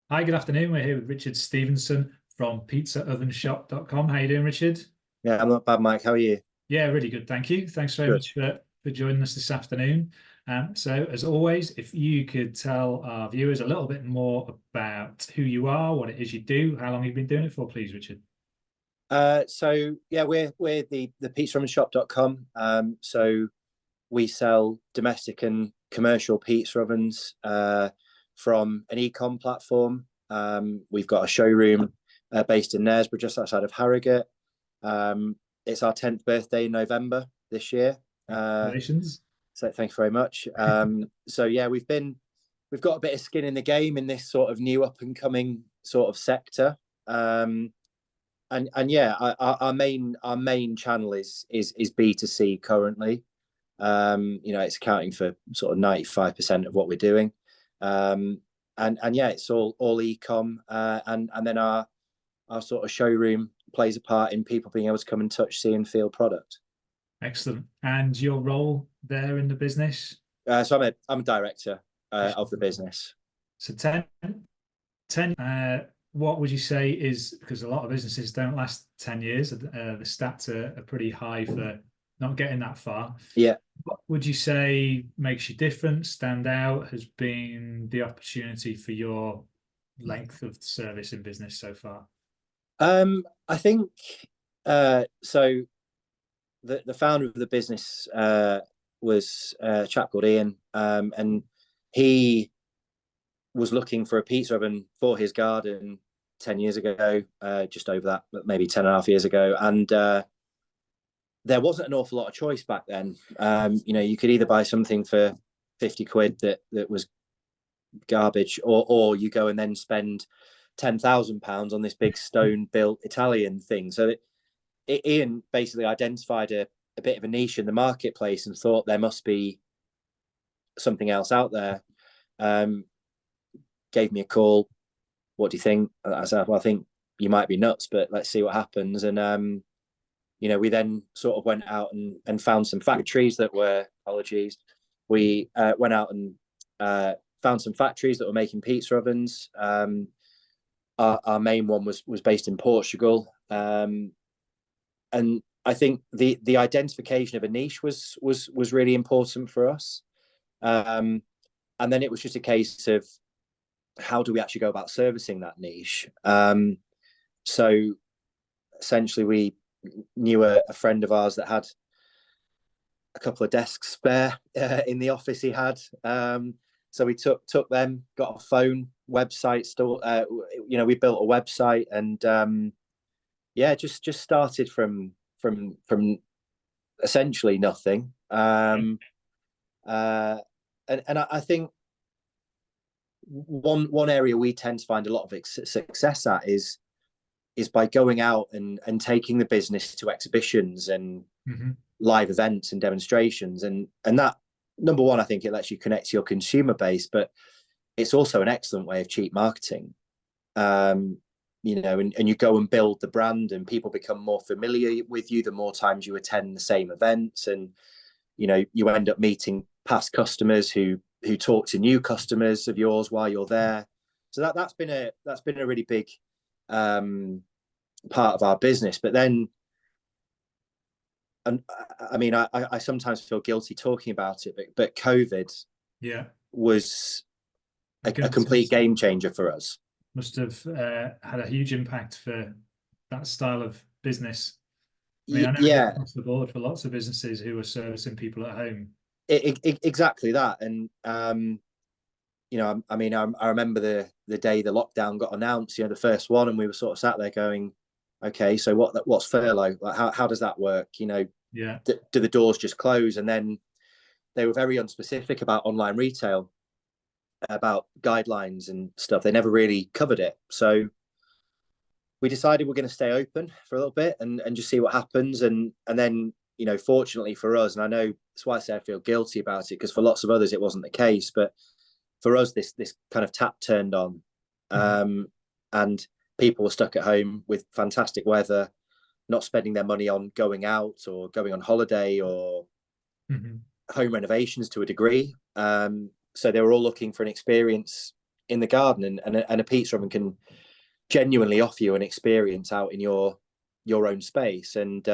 Hi, good afternoon. We're here with Richard Stevenson from pizzaovenshop.com. How you doing, Richard? Yeah, I'm not bad, Mike. How are you? Yeah, really good. Thank you. Thanks very Good. much for joining us this afternoon. So, as always, if you could tell our viewers a little bit more about who you are, what it is you do, how long you've been doing it for, please, Richard. So yeah, we're the pizzaovenshop.com. So we sell domestic and commercial pizza ovens from an e-com platform. We've got a showroom based in Knaresborough, just outside of Harrogate. It's our 10th birthday in November this year. Congratulations. So thank you very much. So yeah, we've got a bit of skin in the game in this sort of new up and coming sort of sector. And yeah, our main channel is B2C currently. It's accounting for sort of 95% of what we're doing. And yeah, it's all e-com, and then our sort of showroom plays a part in people being able to come and touch, see, and feel product. Excellent. And your role there in the business? So I'm a director of the business. So 10, what would you say is, because a lot of businesses don't last 10 years, the stats are pretty high for not getting that far. Yeah. What would you say makes you different, stand out, has been the opportunity for your length of service in business so far? I think so. The founder of the business was a chap called Ian, and he was looking for a pizza oven for his garden 10 years ago, just over that, but maybe 10 and a half years ago. And there wasn't an awful lot of choice back then. You could either buy something for 50 quid that was garbage, or you go and then spend £10,000 on this big stone built Italian thing. So Ian basically identified a bit of a niche in the marketplace and thought there must be something else out there. Gave me a call. What do you think? I said, well, I think you might be nuts, but let's see what happens. And we then sort of went out and found some factories that were, apologies, we went out and found some factories that were making pizza ovens. Our main one was based in Portugal. And I think the identification of a niche was really important for us. And then it was just a case of how do we actually go about servicing that niche. So essentially, we knew a friend of ours that had a couple of desks spare in the office he had. So we took them, got a phone, website, still, we built a website, and yeah, just started from essentially nothing. And I think one area we tend to find a lot of success at is by going out and taking the business to exhibitions and live events and demonstrations, and that, number one, I think it lets you connect to your consumer base, but it's also an excellent way of cheap marketing. And you go and build the brand, and people become more familiar with you the more times you attend the same events, and you end up meeting past customers who talk to new customers of yours while you're there. So that's been a really big part of our business. But then, and I mean, I sometimes feel guilty talking about it, but COVID, Yeah, was I a complete game changer for us. must have had a huge impact for that style of business. I mean, I know it did Yeah, across the board for lots of businesses who are servicing people at home. exactly that. And I mean, I remember the day the lockdown got announced, the first one, and we were sort of sat there going, okay, so what's furlough? Like, how does that work? Yeah. Do the doors just close? And then they were very unspecific about online retail, about guidelines and stuff. They never really covered it. So we decided we're going to stay open for a little bit and just see what happens. And then, fortunately for us, and I know that's why I say I feel guilty about it, because for lots of others it wasn't the case, but for us, this kind of tap turned on, and people were stuck at home with fantastic weather, not spending their money on going out or going on holiday or home renovations to a degree. So they were all looking for an experience in the garden, and a pizza oven can genuinely offer you an experience out in your own space. And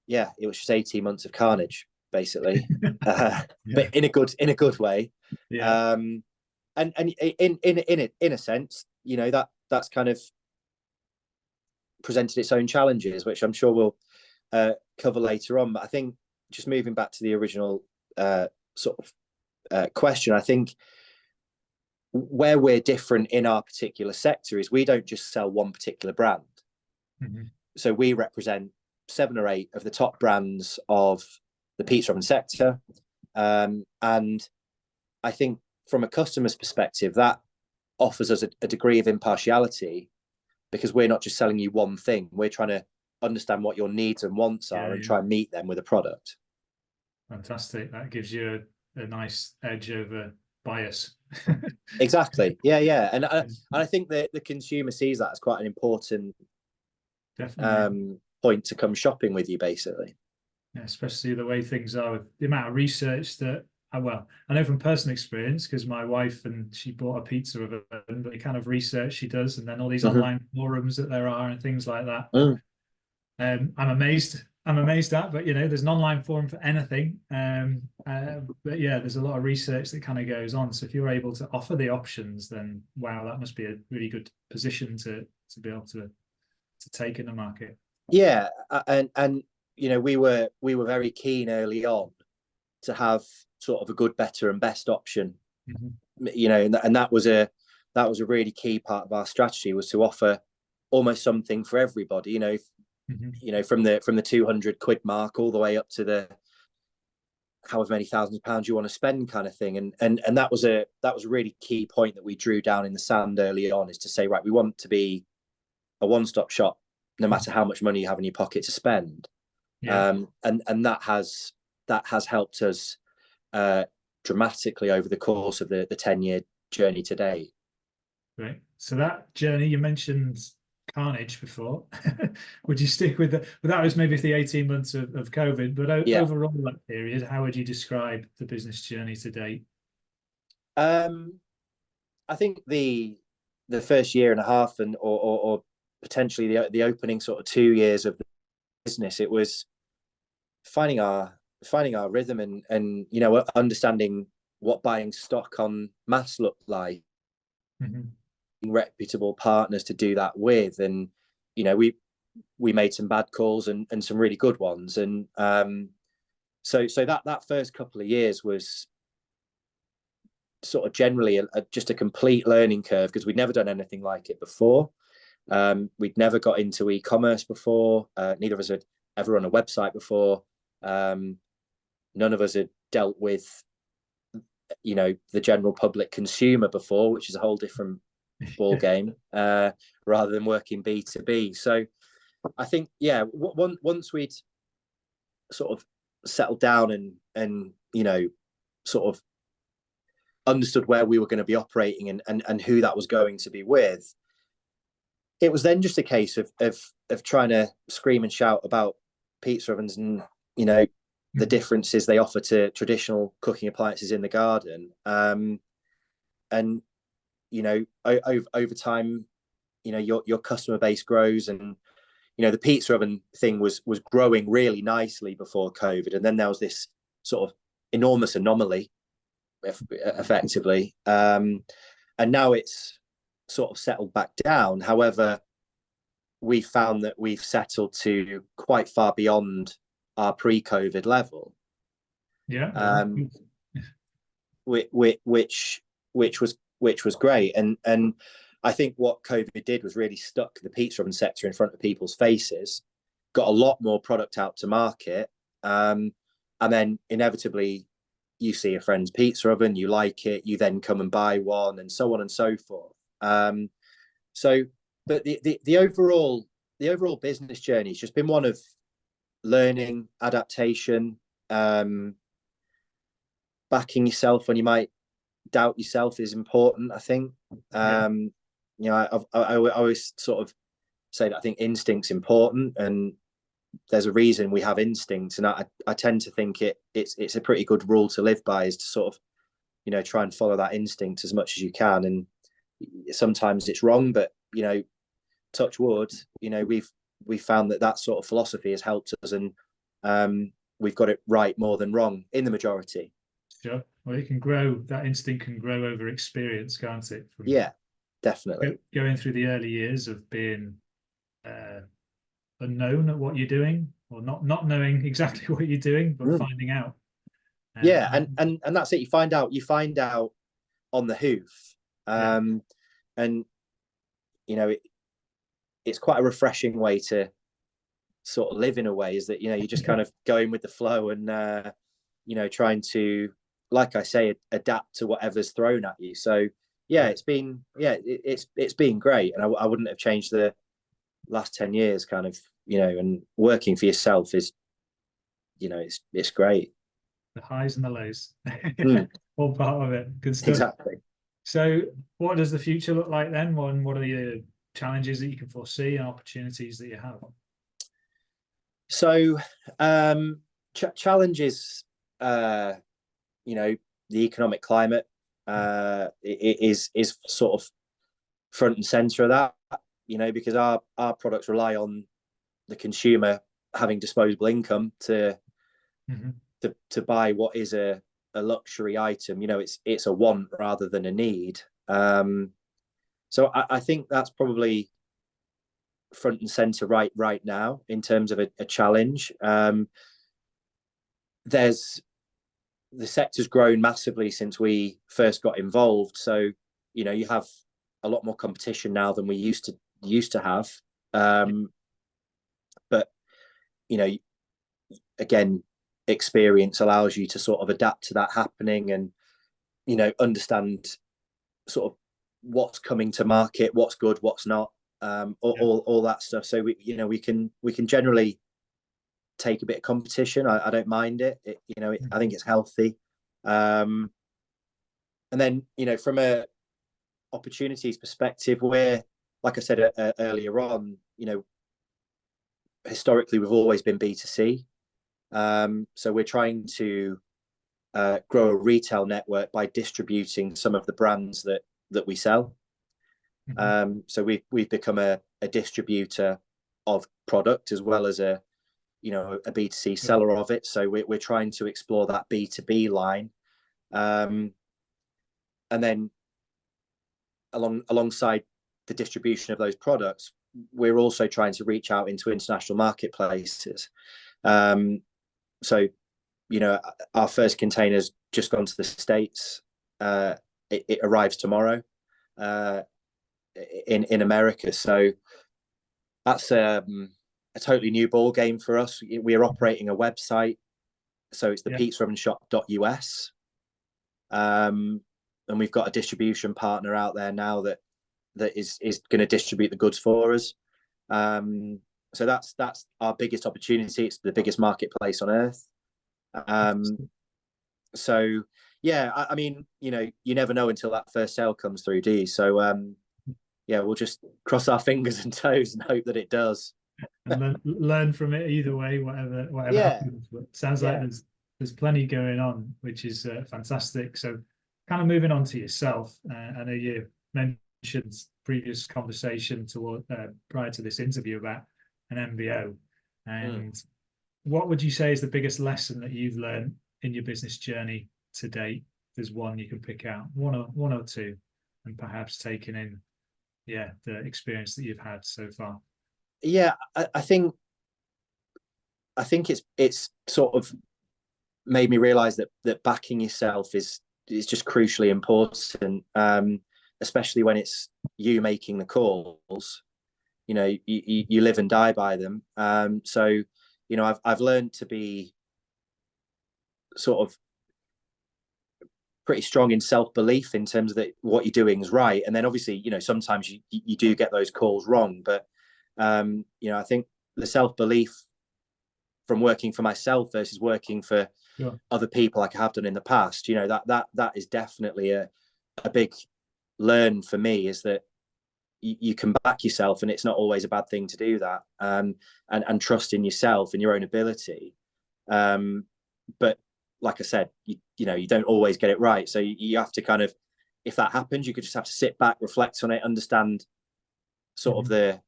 yeah, it was just 18 months of carnage, basically, Yeah. but in a good way. Yeah. And in a sense, you know, that's kind of presented its own challenges, which I'm sure we'll cover later on. But I think, just moving back to the original sort of question, I think where we're different in our particular sector is we don't just sell one particular brand. Mm-hmm. So we represent 7 or 8 of the top brands of the pizza oven sector. And I think from a customer's perspective, that offers us a degree of impartiality, because we're not just selling you one thing. We're trying to understand what your needs and wants are, and try and meet them with a product. Fantastic. That gives you a nice edge over bias. Exactly. Yeah. And I think that the consumer sees that as quite an important point to come shopping with you, basically. Yeah, especially the way things are, with the amount of research that, well, I know from personal experience, because my wife, and she bought a pizza oven, but the kind of research she does, and then all these online forums that there are and things like that. I'm amazed at, but you know, there's an online forum for anything. But yeah, there's a lot of research that kind of goes on. So if you're able to offer the options, then wow, that must be a really good position to be able to take in the market. Yeah, and you know, we were very keen early on to have sort of a good, better, and best option. You know, and that was a really key part of our strategy, was to offer almost something for everybody. You know, you know, from the £200 mark all the way up to the however many thousands of pounds you want to spend, kind of thing. And that was a really key point that we drew down in the sand early on, is to say, right, we want to be a one-stop shop, no matter how much money you have in your pocket to spend. And that has helped us dramatically over the course of the 10-year journey to date. Right. So that journey, you mentioned carnage before. Would you stick with that? Well, that was maybe the 18 months of COVID, but overall that period, how would you describe the business journey to date? I think the first year and a half, and or potentially the opening sort of 2 years of the business, it was finding our rhythm, and you know, understanding what buying stock on mass looked like, reputable partners to do that with. And you know, we made some bad calls and some really good ones. And so that first couple of years was sort of generally just a complete learning curve, because we'd never done anything like it before. We'd never got into e-commerce before. Neither of us had ever run a website before. None of us had dealt with, you know, the general public consumer before, which is a whole different ball game, rather than working B2B. So I think, yeah, once we'd sort of settled down and you know, sort of understood where we were going to be operating and who that was going to be with, it was then just a case of trying to scream and shout about pizza ovens, and you know, the differences they offer to traditional cooking appliances in the garden. And you know, over time, you know, your customer base grows, and you know, the pizza oven thing was growing really nicely before COVID, and then there was this sort of enormous anomaly, effectively, and now it's sort of settled back down. However, we found that we've settled to quite far beyond our pre-COVID level. Which was great. And I think what COVID did was really stuck the pizza oven sector in front of people's faces, got a lot more product out to market, and then inevitably you see a friend's pizza oven, you like it, you then come and buy one, and so on and so forth. So, but the overall business journey has just been one of learning, adaptation, backing yourself when you might doubt yourself is important, I think. You know, I always sort of say that I think instinct's important, and there's a reason we have instincts, and I tend to think it's a pretty good rule to live by, is to sort of try and follow that instinct as much as you can. And sometimes it's wrong, but touch wood, we've found that sort of philosophy has helped us, and we've got it right more than wrong in the majority. Sure. Well, it can grow. That instinct can grow over experience, can't it? From Definitely. Going through the early years of being unknown at what you're doing, or not knowing exactly what you're doing, but finding out. And that's it. You find out on the hoof, and it's quite a refreshing way to sort of live, in a way, is that you're just kind of going with the flow and trying to, like I say, adapt to whatever's thrown at you. So it's been great, and I wouldn't have changed the last 10 years, kind of, and working for yourself is, it's great. The highs and the lows, all part of it. Good stuff. Exactly. So what does the future look like then? What are the challenges that you can foresee and opportunities that you have? So challenges, the economic climate is sort of front and center of that, because our products rely on the consumer having disposable income to buy what is a luxury item. It's a want rather than a need. So I think that's probably front and center right now in terms of a challenge. The sector's grown massively since we first got involved. So, you have a lot more competition now than we used to have. But, again, experience allows you to sort of adapt to that happening and, understand sort of what's coming to market, what's good, what's not, all that stuff. So we can generally take a bit of competition. I don't mind it. I think it's healthy. And then, from a opportunities perspective, where, like I said earlier on, historically we've always been B2C. So we're trying to grow a retail network by distributing some of the brands that we sell. So we've become a distributor of product as well as a B2C seller of it. So we're trying to explore that B2B line, and then alongside the distribution of those products, we're also trying to reach out into international marketplaces. So our first container's just gone to the States. It arrives tomorrow in America. So that's a totally new ball game for us. We're operating a website, so it's the pizzarubandshop.us, and we've got a distribution partner out there now that is going to distribute the goods for us. So that's our biggest opportunity. It's the biggest marketplace on earth. So I mean, you never know until that first sale comes through, do you? So we'll just cross our fingers and toes and hope that it does. And learn from it either way, whatever happens. But it sounds like there's plenty going on, which is fantastic. So kind of moving on to yourself, I know you mentioned previous conversation prior to this interview about an MBO, and what would you say is the biggest lesson that you've learned in your business journey to date? There's one you can pick out, one or two, and perhaps taking in the experience that you've had so far. I think it's sort of made me realize that backing yourself is just crucially important, especially when it's you making the calls. You live and die by them. So I've learned to be sort of pretty strong in self-belief in terms of that what you're doing is right. And then obviously, sometimes you do get those calls wrong, but I think the self-belief from working for myself versus working for other people like I have done in the past, that is definitely a big learn for me, is that you can back yourself, and it's not always a bad thing to do that, and trust in yourself and your own ability. But like I said, you know, you don't always get it right. So you have to kind of, if that happens, you could just have to sit back, reflect on it, understand sort of the,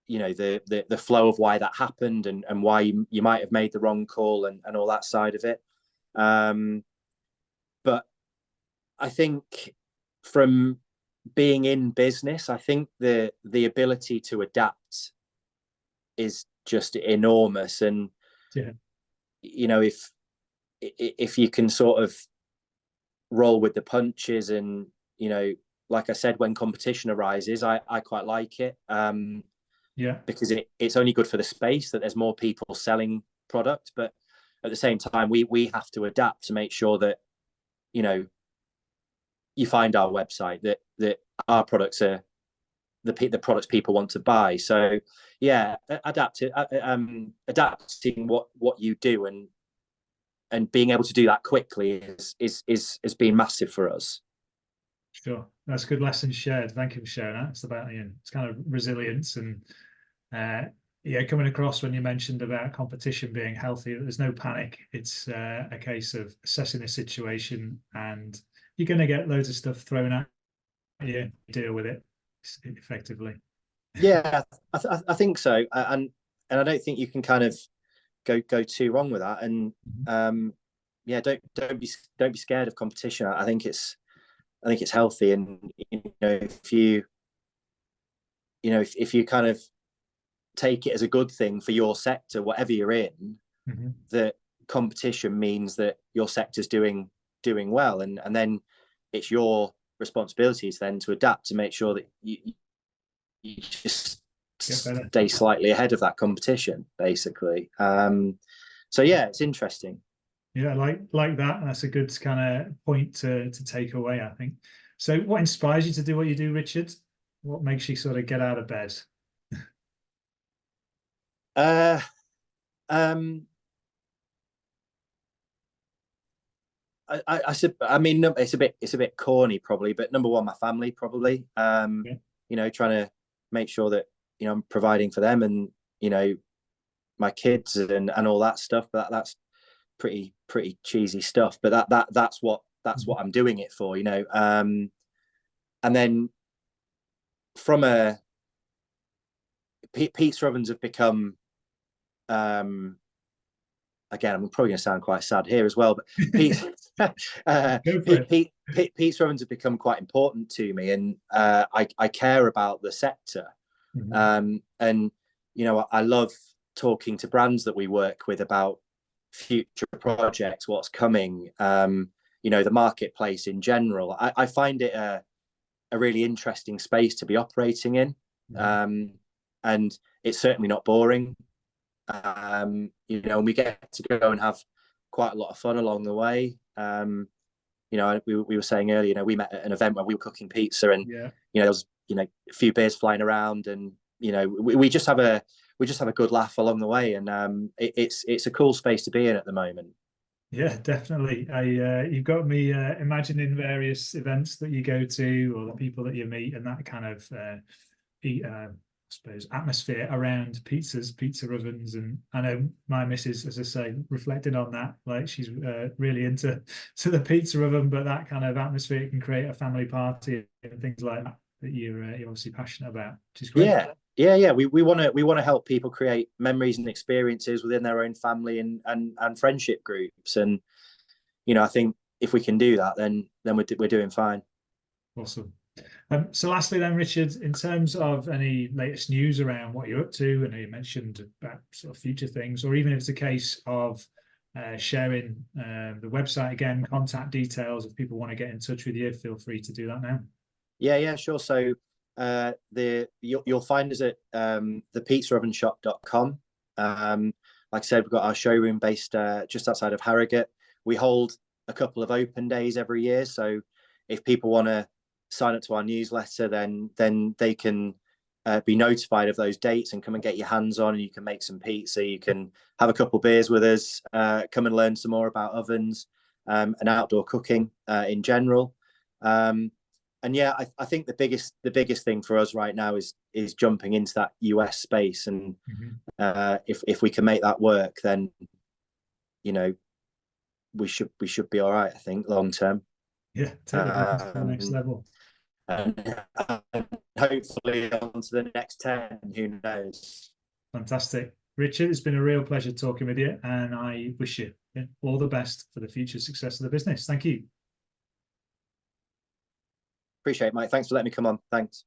you know, the flow of why that happened, and why you might have made the wrong call, and all that side of it. But I think from being in business, I think the ability to adapt is just enormous. And you know, if you can sort of roll with the punches, and you know, like I said, when competition arises, I quite like it. Because it's only good for the space that there's more people selling product, but at the same time, we have to adapt to make sure that, you know, you find our website, that our products are the products people want to buy. So yeah, adapting what you do, and being able to do that quickly has been massive for us. Sure, that's good lesson shared. Thank you for sharing that. It's about, you know, it's kind of resilience, and yeah, coming across when you mentioned about competition being healthy, there's no panic. It's a case of assessing the situation, and you're going to get loads of stuff thrown at you. Deal with it effectively. Yeah, I think so, and I don't think you can kind of go too wrong with that. And yeah, don't be scared of competition. I think it's healthy, and you know, if you kind of take it as a good thing for your sector, whatever you're in, that competition means that your sector's doing well, and then it's your responsibilities then to adapt to make sure that you just stay slightly ahead of that competition, basically. So yeah, it's interesting. Yeah, like that. That's a good kind of point to take away, I think. So what inspires you to do what you do, Richard? What makes you sort of get out of bed? I mean, it's a bit corny probably, but number one, my family probably. You know, trying to make sure that, you know, I'm providing for them, and you know, my kids, and all that stuff. But that's pretty cheesy stuff. But that's what I'm doing it for, you know. And then from pizza ovens have become, again, I'm probably going to sound quite sad here as well, but pizza ovens have become quite important to me, and I care about the sector. And you know, I love talking to brands that we work with about future projects, what's coming, you know, the marketplace in general. I find it a really interesting space to be operating in, and it's certainly not boring. You know, and we get to go and have quite a lot of fun along the way. You know, we were saying earlier, you know, we met at an event where we were cooking pizza, and you know, there was, you know, a few beers flying around, and you know, we just have a good laugh along the way, and it's a cool space to be in at the moment. Yeah, definitely. You've got me imagining various events that you go to, or the people that you meet, and that kind of I suppose atmosphere around pizza ovens. And I know my missus, as I say, reflecting on that, like she's really into the pizza oven, but that kind of atmosphere can create a family party and things like that you're obviously passionate about, which is great. Yeah. We want to help people create memories and experiences within their own family and friendship groups, and you know, I think if we can do that, then we're doing fine. Awesome. So lastly then, Richard, in terms of any latest news around what you're up to, I know you mentioned about sort of future things, or even if it's a case of sharing the website again, contact details, if people want to get in touch with you, feel free to do that now. Yeah, sure. So you'll find us at thepizzaovenshop.com. Like I said, we've got our showroom based just outside of Harrogate. We hold a couple of open days every year, so if people want to sign up to our newsletter, then they can be notified of those dates and come and get your hands on, and you can make some pizza, you can have a couple of beers with us, come and learn some more about ovens and outdoor cooking in general. And yeah, I think the biggest thing for us right now is jumping into that US space, and if we can make that work, then you know, we should be all right, I think, long term. Yeah, take the business to the next level. And hopefully on to the next 10, who knows. Fantastic. Richard, it's been a real pleasure talking with you, and I wish you all the best for the future success of the business. Thank you. Appreciate it, Mike. Thanks for letting me come on. Thanks.